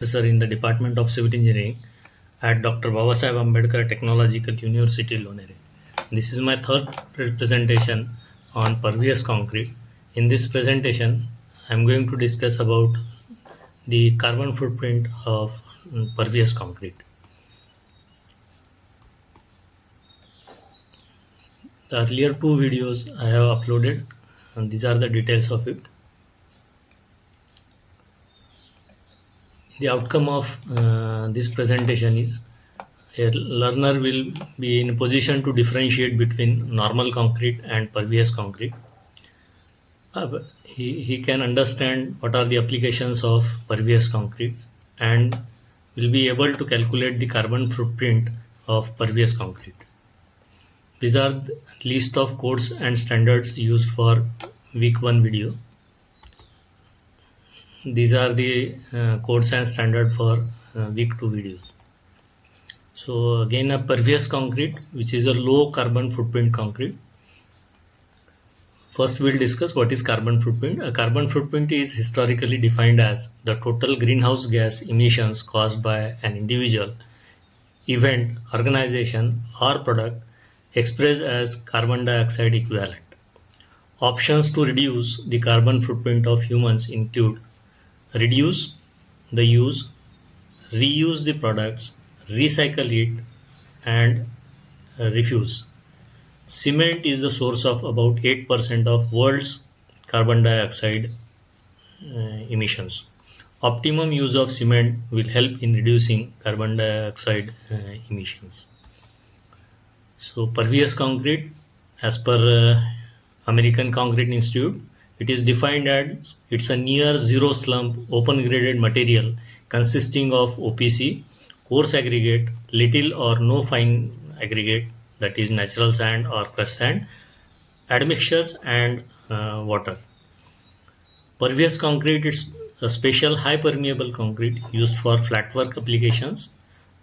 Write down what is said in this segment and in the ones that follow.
Professor in the Department of Civil Engineering at Dr. Babasaheb Ambedkar Technological University, Lonere. This is my third presentation on pervious concrete. In this presentation, I am going to discuss about the carbon footprint of pervious concrete. The earlier two videos I have uploaded, and these are the details of it. The outcome of this presentation is a learner will be in a position to differentiate between normal concrete and pervious concrete. He can understand what are the applications of pervious concrete and will be able to calculate the carbon footprint of pervious concrete. These are the list of codes and standards used for week 1 video. These are the codes and standard for week 2 videos. So again, a pervious concrete, which is a low carbon footprint concrete. First we'll discuss what is carbon footprint. A carbon footprint is historically defined as the total greenhouse gas emissions caused by an individual, event, organization or product expressed as carbon dioxide equivalent. Options to reduce the carbon footprint of humans include reduce the use, reuse the products, recycle it, and refuse. Cement is the source of about 8% of world's carbon dioxide emissions. Optimum use of cement will help in reducing carbon dioxide emissions. So pervious concrete, as per American Concrete Institute, it is defined as it's a near zero slump open graded material consisting of OPC, coarse aggregate, little or no fine aggregate, that is natural sand or crushed sand, admixtures and water. Pervious concrete is a special high permeable concrete used for flat work applications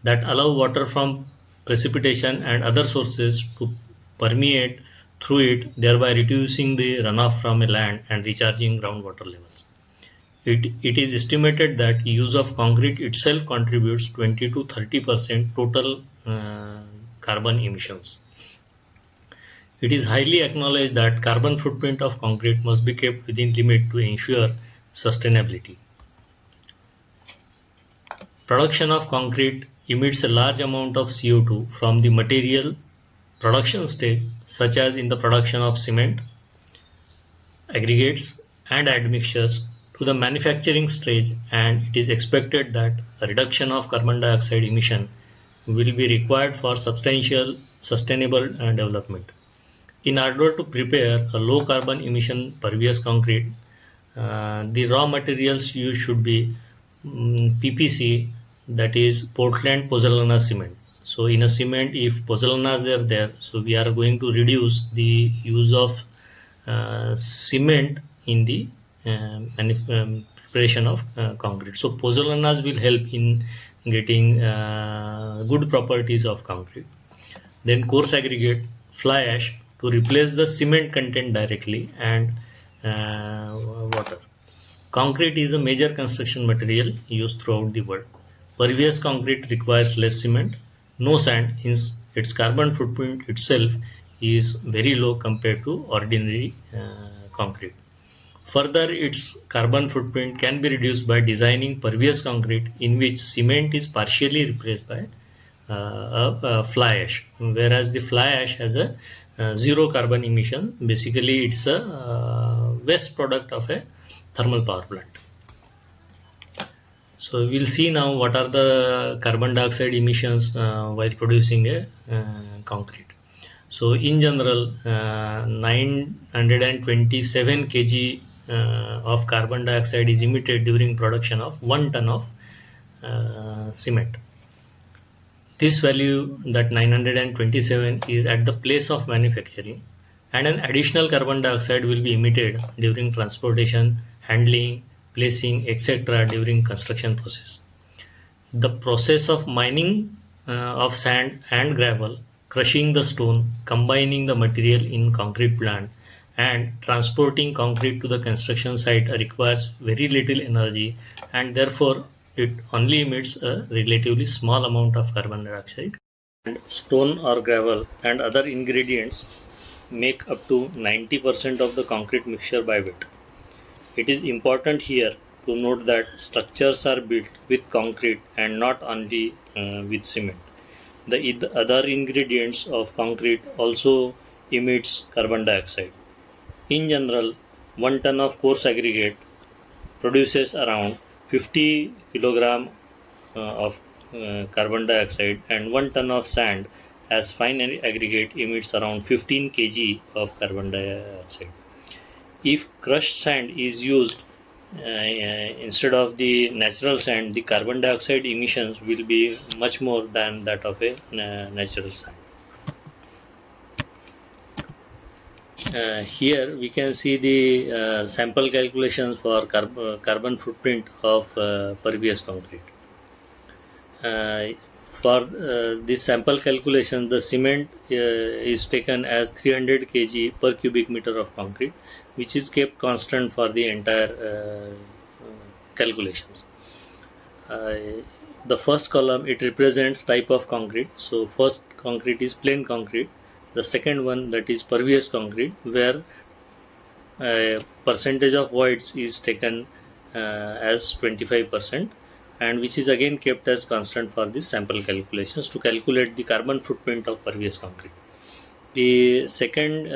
that allow water from precipitation and other sources to permeate through it, thereby reducing the runoff from a land and recharging groundwater levels. It is estimated that use of concrete itself contributes 20 to 30% total carbon emissions. It is highly acknowledged that carbon footprint of concrete must be kept within limit to ensure sustainability. Production of concrete emits a large amount of CO2 from the material production stage, such as in the production of cement, aggregates and admixtures, to the manufacturing stage, and it is expected that a reduction of carbon dioxide emission will be required for substantial sustainable development. In order to prepare a low carbon emission pervious concrete, the raw materials used should be PPC, that is Portland Pozzolana cement. So in a cement, if pozzolanas are there, so we are going to reduce the use of cement in the preparation of concrete. So pozzolanas will help in getting good properties of concrete. Then coarse aggregate, fly ash to replace the cement content directly, and water. Concrete is a major construction material used throughout the world. Pervious concrete requires less cement, no sand, hence its carbon footprint itself is very low compared to ordinary concrete. Further, its carbon footprint can be reduced by designing pervious concrete in which cement is partially replaced by fly ash, whereas the fly ash has a zero carbon emission. Basically, it's a waste product of a thermal power plant. So we will see now what are the carbon dioxide emissions while producing a concrete. So in general, 927 kg of carbon dioxide is emitted during production of 1 ton of cement. This value, that 927, is at the place of manufacturing, and an additional carbon dioxide will be emitted during transportation, handling, placing, etc. during construction process. The process of mining of sand and gravel, crushing the stone, combining the material in concrete plant, and transporting concrete to the construction site requires very little energy, and therefore it only emits a relatively small amount of carbon dioxide. And stone or gravel and other ingredients make up to 90% of the concrete mixture by weight. It is important here to note that structures are built with concrete and not only with cement. The other ingredients of concrete also emits carbon dioxide. In general, 1 ton of coarse aggregate produces around 50 kg of carbon dioxide, and 1 ton of sand as fine aggregate emits around 15 kg of carbon dioxide. If crushed sand is used instead of the natural sand, the carbon dioxide emissions will be much more than that of a natural sand. Here we can see the sample calculations for carbon footprint of pervious concrete. For this sample calculation, the cement is taken as 300 kg per cubic meter of concrete, which is kept constant for the entire calculations. The first column, it represents type of concrete. So first concrete is plain concrete. The second one, that is pervious concrete, where percentage of voids is taken as 25%, and which is again kept as constant for the sample calculations to calculate the carbon footprint of pervious concrete. The second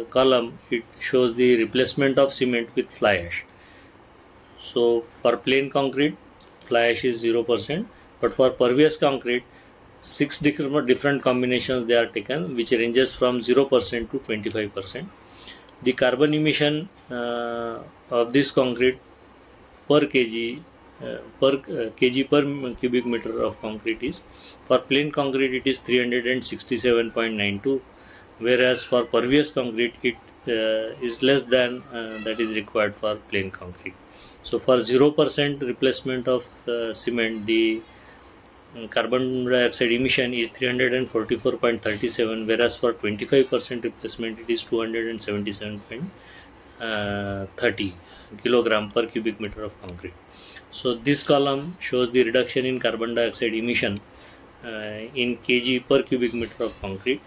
column, it shows the replacement of cement with fly ash. So for plain concrete, fly ash is 0%, but for pervious concrete, 6 different combinations they are taken, which ranges from 0% to 25%. The carbon emission of this concrete per kg per cubic meter of concrete is, for plain concrete it is 367.92, whereas for pervious concrete it is less than that is required for plain concrete. So for 0% replacement of cement, the carbon dioxide emission is 344.37, whereas for 25% replacement it is 277.30 kilogram per cubic meter of concrete. So this column shows the reduction in carbon dioxide emission in kg per cubic meter of concrete.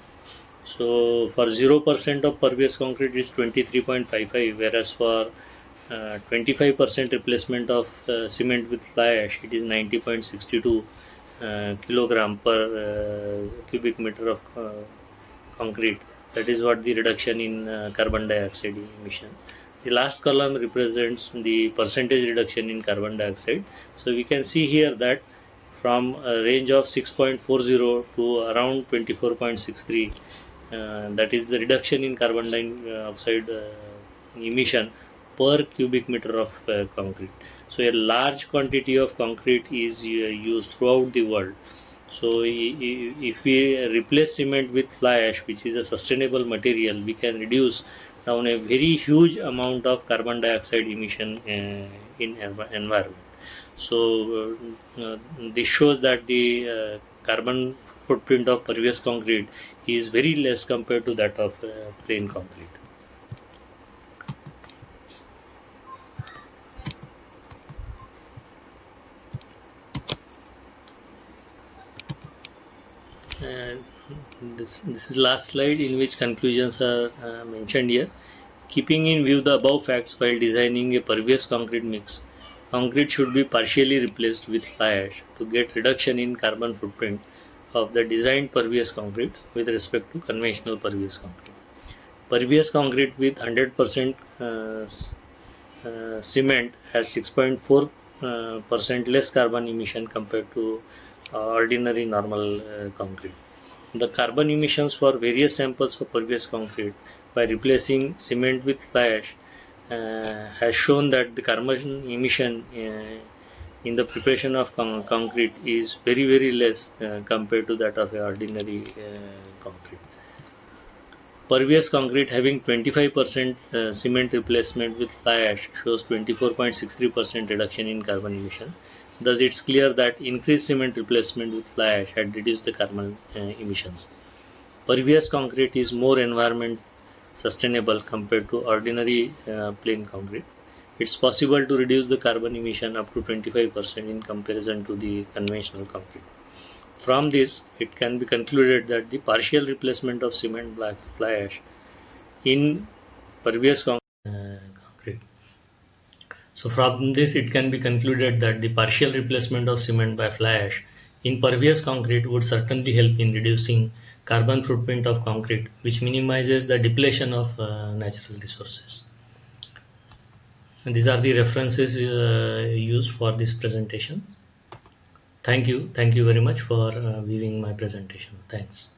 So for 0% of pervious concrete is 23.55, whereas for 25% replacement of cement with fly ash, it is 90.62 kilogram per cubic meter of concrete. That is what the reduction in carbon dioxide emission. The last column represents the percentage reduction in carbon dioxide. So we can see here that from a range of 6.40 to around 24.63, that is the reduction in carbon dioxide emission per cubic meter of concrete. So a large quantity of concrete is used throughout the world. So if we replace cement with fly ash, which is a sustainable material, we can reduce down a very huge amount of carbon dioxide emission in environment. So this shows that the carbon footprint of pervious concrete is very less compared to that of plain concrete. This is last slide in which conclusions are mentioned here. Keeping in view the above facts while designing a pervious concrete mix, concrete should be partially replaced with fly ash to get reduction in carbon footprint of the designed pervious concrete with respect to conventional pervious concrete. Pervious concrete with 100% cement has 6.4% less carbon emission compared to ordinary normal concrete. The carbon emissions for various samples of pervious concrete by replacing cement with fly ash has shown that the carbon emission in the preparation of concrete is very, very less compared to that of ordinary concrete. Pervious concrete having 25% cement replacement with fly ash shows 24.63% reduction in carbon emission. Thus, it's clear that increased cement replacement with fly ash had reduced the carbon emissions. Pervious concrete is more environment sustainable compared to ordinary plain concrete. it's possible to reduce the carbon emission up to 25% in comparison to the conventional concrete. From this, it can be concluded that the partial replacement of cement by fly ash in pervious concrete. So from this, it can be concluded that the partial replacement of cement by fly ash in pervious concrete would certainly help in reducing carbon footprint of concrete, which minimizes the depletion of natural resources. And these are the references used for this presentation. Thank you very much for viewing my presentation. Thanks.